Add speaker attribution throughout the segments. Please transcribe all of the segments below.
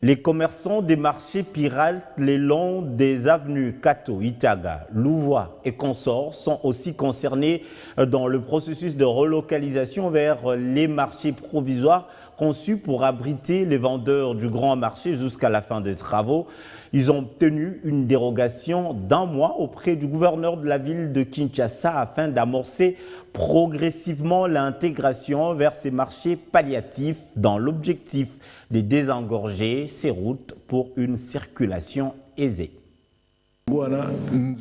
Speaker 1: Les commerçants des marchés pirates le long des avenues Kato, Itaga, Louvois et consorts sont aussi concernés dans le processus de relocalisation vers les marchés provisoires conçus pour abriter les vendeurs du grand marché jusqu'à la fin des travaux. Ils ont obtenu une dérogation d'1 mois auprès du gouverneur de la ville de Kinshasa afin d'amorcer progressivement l'intégration vers ces marchés palliatifs dans l'objectif de désengorger ces routes pour une circulation aisée.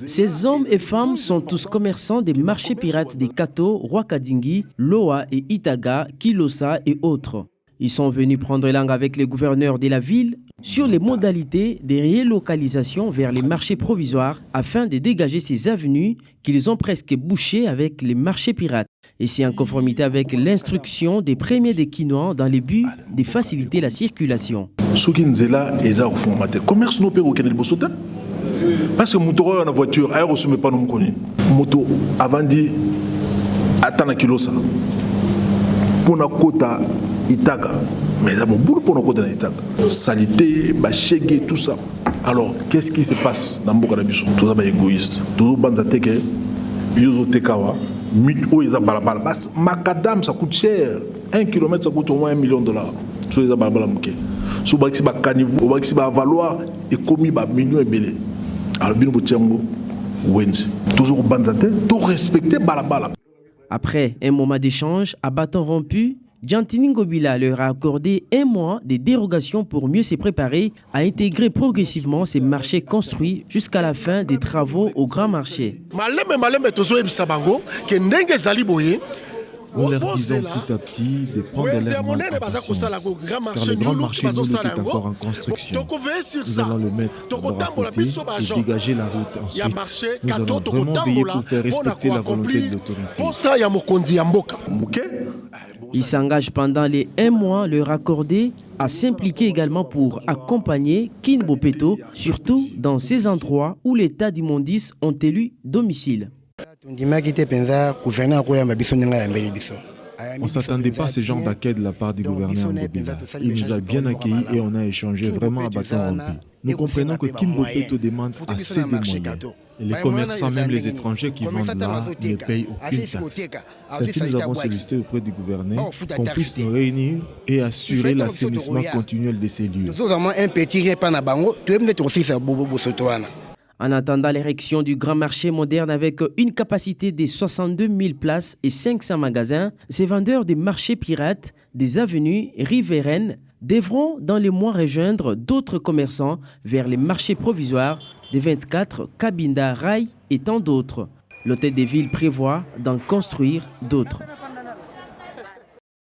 Speaker 2: Ces hommes et femmes sont tous commerçants des marchés pirates des Kato, Rwakadingi, Loa et Itaga, Kilosa et autres. Ils sont venus prendre langue avec les gouverneurs de la ville sur les modalités de relocalisation vers les marchés provisoires afin de dégager ces avenues qu'ils ont presque bouchées avec les marchés pirates. Et c'est en conformité avec l'instruction des premiers des Kinois dans le but de faciliter la circulation.
Speaker 3: Parce que moto na voiture ayo reçu pas nous connaît moto avant dit attends kilo ça pour na kota Itaga mais là mon boulot pour na kota Itaga salité bachege tout ça. Alors qu'est-ce qui se passe dans Mboka Biso tout ça ba égoïste tout banza teke yozo tekawa mito isa balabala bas macadam ça coûte cher 1 km ça coûte au moins $1 million sur les balabala mke so ba ba caniveau ba ba valoir et commis ba millions et belé.
Speaker 2: Après un moment d'échange, à bâton rompu, Giantini Ngobila leur a accordé 1 mois de dérogation pour mieux se préparer à intégrer progressivement ces marchés construits jusqu'à la fin des travaux au grand marché.
Speaker 4: Nous leur disons petit à petit de prendre leur mal en patience, car le grand marché Moulou est encore en construction. Nous allons le mettre d'abord à côté et dégager la route ensuite. Nous allons vraiment veiller pour faire respecter la volonté de l'autorité.
Speaker 2: Ils s'engagent pendant les 1 mois leur accordé à s'impliquer également pour accompagner Kinbo Peto, surtout dans ces endroits où l'état d'immondice ont élu domicile.
Speaker 4: On ne s'attendait pas à ce genre d'accueil de la part du gouverneur Ngobila. Il nous a bien accueillis et on a échangé vraiment à bâton rompu. Nous comprenons que Kinbo Peto demande assez de moyens. Et les commerçants, même les étrangers qui vendent là, ne payent aucune taxe. Celle-ci, nous avons sollicité auprès du gouverneur qu'on puisse nous réunir et assurer l'assainissement continuel de ces lieux.
Speaker 2: En attendant l'érection du grand marché moderne avec une capacité de 62 000 places et 500 magasins, ces vendeurs des marchés pirates, des avenues riveraines, devront dans les mois rejoindre d'autres commerçants vers les marchés provisoires des 24, Kabinda, Rai et tant d'autres. L'hôtel des villes prévoit d'en construire d'autres.